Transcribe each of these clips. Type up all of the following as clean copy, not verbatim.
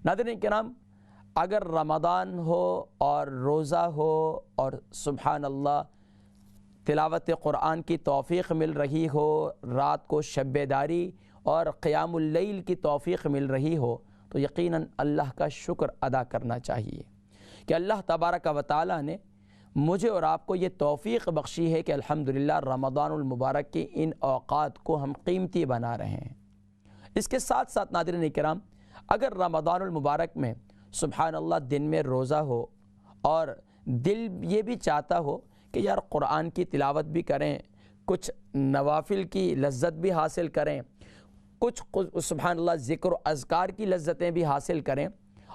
ناظرین کرام، اگر رمضان ہو اور روزہ ہو اور سبحان اللہ تلاوت قرآن کی توفیق مل رہی ہو، رات کو شب بیداری اور قیام اللیل کی توفیق مل رہی ہو، تو یقیناً اللہ کا شکر ادا کرنا چاہیے کہ اللہ تبارک و تعالی نے مجھے اور آپ کو یہ توفیق بخشی ہے کہ الحمدللہ رمضان المبارک کے ان اوقات کو ہم قیمتی بنا رہے ہیں۔ اس کے ساتھ ساتھ ناظرین کرام، اگر رمضان المبارک میں سبحان اللہ دن میں روزہ ہو اور دل یہ بھی چاہتا ہو کہ یار قرآن کی تلاوت بھی کریں، کچھ نوافل کی لذت بھی حاصل کریں، کچھ سبحان اللہ ذکر و اذکار کی لذتیں بھی حاصل کریں،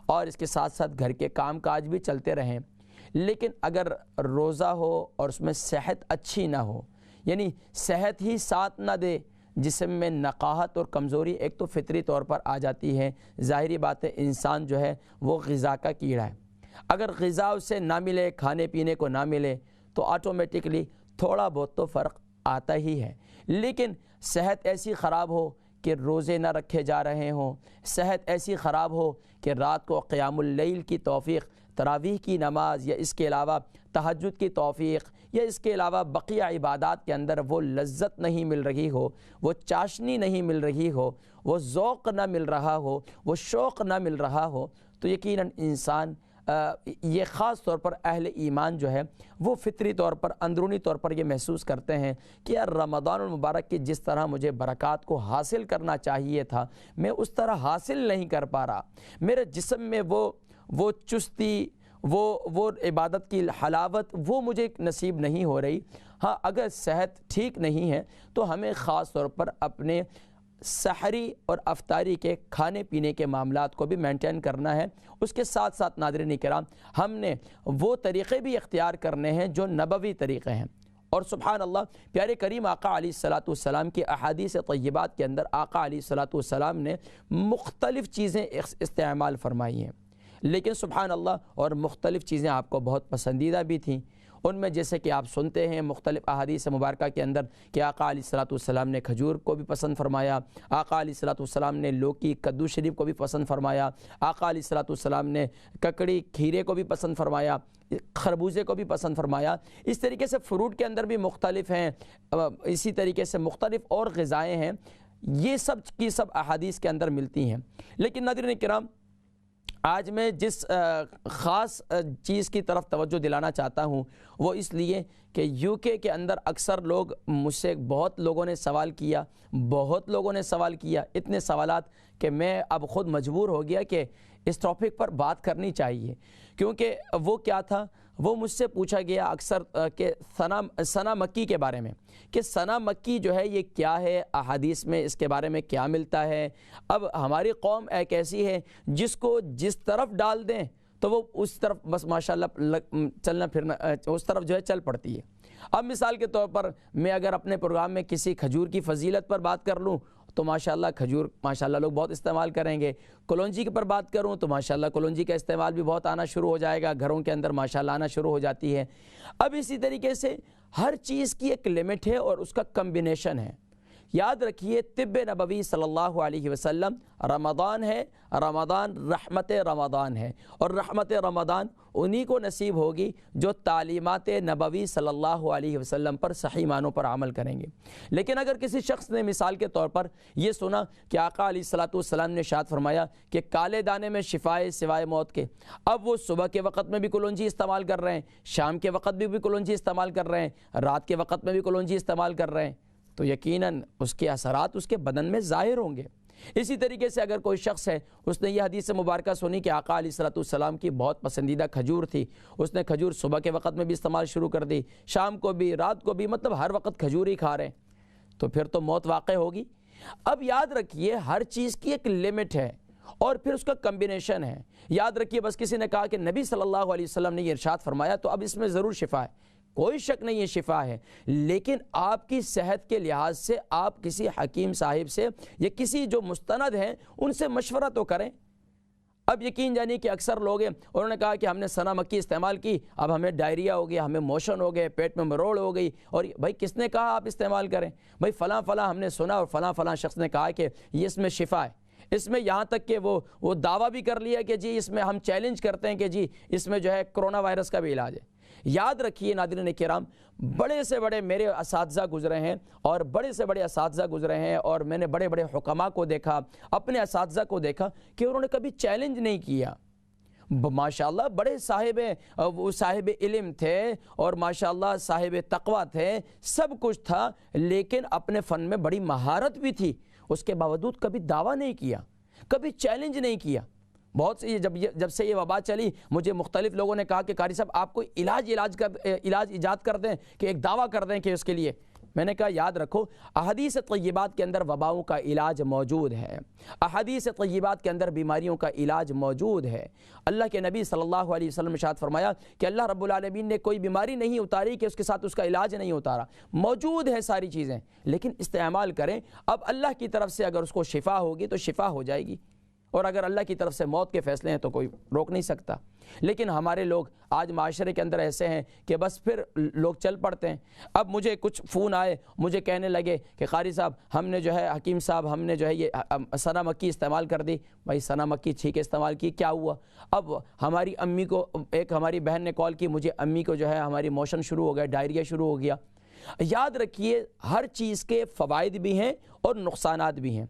اور اس کے ساتھ ساتھ گھر کے کام کاج بھی چلتے رہیں، لیکن اگر روزہ ہو اور اس میں صحت اچھی نہ ہو، یعنی صحت ہی ساتھ نہ دے، جسم میں نقاہت اور کمزوری ایک تو فطری طور پر آ جاتی ہے، ظاہری بات ہے انسان جو ہے وہ غذا کا کیڑا ہے، اگر غذا اسے نہ ملے، کھانے پینے کو نہ ملے تو آٹومیٹکلی تھوڑا بہت تو فرق آتا ہی ہے۔ لیکن صحت ایسی خراب ہو کہ روزے نہ رکھے جا رہے ہوں، صحت ایسی خراب ہو کہ رات کو قیام اللیل کی توفیق، تراویح کی نماز یا اس کے علاوہ تہجد کی توفیق یا اس کے علاوہ بقیہ عبادات کے اندر وہ لذت نہیں مل رہی ہو، وہ چاشنی نہیں مل رہی ہو، وہ ذوق نہ مل رہا ہو، وہ شوق نہ مل رہا ہو، تو یقیناً انسان یہ خاص طور پر اہل ایمان جو ہے وہ فطری طور پر، اندرونی طور پر یہ محسوس کرتے ہیں کہ یار رمضان المبارک کی جس طرح مجھے برکات کو حاصل کرنا چاہیے تھا میں اس طرح حاصل نہیں کر پا رہا، میرے جسم میں وہ چستی، وہ عبادت کی حلاوت وہ مجھے نصیب نہیں ہو رہی۔ ہاں، اگر صحت ٹھیک نہیں ہے تو ہمیں خاص طور پر اپنے سحری اور افطاری کے کھانے پینے کے معاملات کو بھی مینٹین کرنا ہے۔ اس کے ساتھ ساتھ ناظرین کرام، ہم نے وہ طریقے بھی اختیار کرنے ہیں جو نبوی طریقے ہیں، اور سبحان اللہ پیارے کریم آقا علیہ الصلاۃ والسلام کی احادیث طیبات کے اندر آقا علیہ الصلاۃ والسلام نے مختلف چیزیں استعمال فرمائی ہیں، لیکن سبحان اللہ اور مختلف چیزیں آپ کو بہت پسندیدہ بھی تھیں۔ ان میں جیسے کہ آپ سنتے ہیں مختلف احادیث مبارکہ کے اندر کہ آقا علیہ الصلاۃ والسلام نے کھجور کو بھی پسند فرمایا، آقا علیہ الصلاۃ والسلام نے لوکی کدو شریف کو بھی پسند فرمایا، آقا علیہ الصلاۃ والسلام نے ککڑی کھیرے کو بھی پسند فرمایا، خربوزے کو بھی پسند فرمایا۔ اس طریقے سے فروٹ کے اندر بھی مختلف ہیں، اسی طریقے سے مختلف اور غذائیں ہیں، یہ سب کی سب احادیث کے اندر ملتی ہیں۔ لیکن ناظرین کرام، آج میں جس خاص چیز کی طرف توجہ دلانا چاہتا ہوں وہ اس لیے کہ یو کے اندر اکثر لوگ مجھ سے، بہت لوگوں نے سوال کیا، اتنے سوالات کہ میں اب خود مجبور ہو گیا کہ اس ٹاپک پر بات کرنی چاہیے، کیونکہ وہ کیا تھا، وہ مجھ سے پوچھا گیا اکثر کہ ثنا مکی کے بارے میں، کہ ثنا مکی جو ہے یہ کیا ہے، احادیث میں اس کے بارے میں کیا ملتا ہے۔ اب ہماری قوم ایک ایسی ہے جس کو جس طرف ڈال دیں تو وہ اس طرف بس ماشاءاللہ چلنا پھرنا، اس طرف جو ہے چل پڑتی ہے۔ اب مثال کے طور پر میں اگر اپنے پروگرام میں کسی کھجور کی فضیلت پر بات کر لوں تو ماشاءاللہ کھجور ماشاءاللہ لوگ بہت استعمال کریں گے، کلونجی کے پر بات کروں تو ماشاءاللہ کلونجی کا استعمال بھی بہت آنا شروع ہو جائے گا، گھروں کے اندر ماشاءاللہ آنا شروع ہو جاتی ہے۔ اب اسی طریقے سے ہر چیز کی ایک لمٹ ہے اور اس کا کمبینیشن ہے۔ یاد رکھیے طب نبوی صلی اللہ علیہ وسلم، رمضان ہے، رمضان رحمت رمضان ہے، اور رحمت رمضان انہی کو نصیب ہوگی جو تعلیمات نبوی صلی اللہ علیہ وسلم پر صحیح معنوں پر عمل کریں گے۔ لیکن اگر کسی شخص نے مثال کے طور پر یہ سنا کہ آقا علیہ الصلاۃ والسلام نے ارشاد فرمایا کہ کالے دانے میں شفائے سوائے موت کے، اب وہ صبح کے وقت میں بھی کلونجی استعمال کر رہے ہیں، شام کے وقت بھی کلونجی استعمال کر رہے ہیں، رات کے وقت میں بھی کلونجی استعمال کر رہے ہیں، تو یقیناً اس کے اثرات اس کے بدن میں ظاہر ہوں گے۔ اسی طریقے سے اگر کوئی شخص ہے، اس نے یہ حدیث مبارکہ سنی کہ آقا علیہ الصلاۃ والسلام کی بہت پسندیدہ کھجور تھی، اس نے کھجور صبح کے وقت میں بھی استعمال شروع کر دی، شام کو بھی، رات کو بھی، مطلب ہر وقت کھجور ہی کھا رہے ہیں، تو پھر تو موت واقع ہوگی۔ اب یاد رکھیے ہر چیز کی ایک لمٹ ہے اور پھر اس کا کمبینیشن ہے۔ یاد رکھیے بس کسی نے کہا کہ نبی صلی اللہ علیہ وسلم نے یہ ارشاد فرمایا تو اب اس میں ضرور شفا ہے، کوئی شک نہیں ہے شفا ہے، لیکن آپ کی صحت کے لحاظ سے آپ کسی حکیم صاحب سے یا کسی جو مستند ہیں ان سے مشورہ تو کریں۔ اب یقین جانی کہ اکثر لوگ ہیں، انہوں نے کہا کہ ہم نے ثنا مکی استعمال کی، اب ہمیں ڈائریا ہو گیا، ہمیں موشن ہو گئے، پیٹ میں مروڑ ہو گئی، اور بھائی کس نے کہا آپ استعمال کریں؟ بھائی فلاں فلاں ہم نے سنا اور فلاں فلاں شخص نے کہا کہ یہ اس میں شفا ہے۔ اس میں یہاں تک کہ وہ دعویٰ بھی کر لیا کہ جی اس میں ہم چیلنج کرتے ہیں کہ جی اس میں جو ہے کرونا وائرس کا بھی علاج ہے۔ یاد رکھیے ناظرین کرام، بڑے سے بڑے میرے اساتذہ گزرے ہیں اور بڑے سے بڑے اساتذہ گزرے ہیں، اور میں نے بڑے بڑے حکماء کو دیکھا، اپنے اساتذہ کو دیکھا کہ انہوں نے کبھی چیلنج نہیں کیا۔ ماشاءاللہ بڑے صاحب علم تھے اور ماشاءاللہ صاحب تقویٰ تھے، سب کچھ تھا، لیکن اپنے فن میں بڑی مہارت بھی تھی، اس کے باوجود کبھی دعویٰ نہیں کیا، کبھی چیلنج نہیں کیا۔ بہت سے جب سے یہ وبا چلی، مجھے مختلف لوگوں نے کہا کہ قاری صاحب آپ کو علاج ایجاد کر دیں، کہ ایک دعویٰ کر دیں کہ اس کے لیے۔ میں نے کہا یاد رکھو، احادیث طیبات کے اندر وباؤں کا علاج موجود ہے، احادیث طیبات کے اندر بیماریوں کا علاج موجود ہے۔ اللہ کے نبی صلی اللہ علیہ وسلم نے ارشاد فرمایا کہ اللہ رب العالمین نے کوئی بیماری نہیں اتاری کہ اس کے ساتھ اس کا علاج نہیں اتارا، موجود ہے ساری چیزیں، لیکن استعمال کریں۔ اب اللہ کی طرف سے اگر اس کو شفا ہوگی تو شفا ہو جائے گی، اور اگر اللہ کی طرف سے موت کے فیصلے ہیں تو کوئی روک نہیں سکتا۔ لیکن ہمارے لوگ آج معاشرے کے اندر ایسے ہیں کہ بس پھر لوگ چل پڑتے ہیں۔ اب مجھے کچھ فون آئے، مجھے کہنے لگے کہ قاری صاحب ہم نے جو ہے، حکیم صاحب ہم نے جو ہے یہ سنا مکی استعمال کر دی۔ بھائی سنا مکی ٹھیک ہے استعمال کی، کیا ہوا؟ اب ہماری امی کو، ایک ہماری بہن نے کال کی مجھے، امی کو جو ہے ہماری موشن شروع ہو گیا، ڈائریا شروع ہو گیا۔ یاد رکھیے ہر چیز کے فوائد بھی ہیں اور نقصانات بھی ہیں۔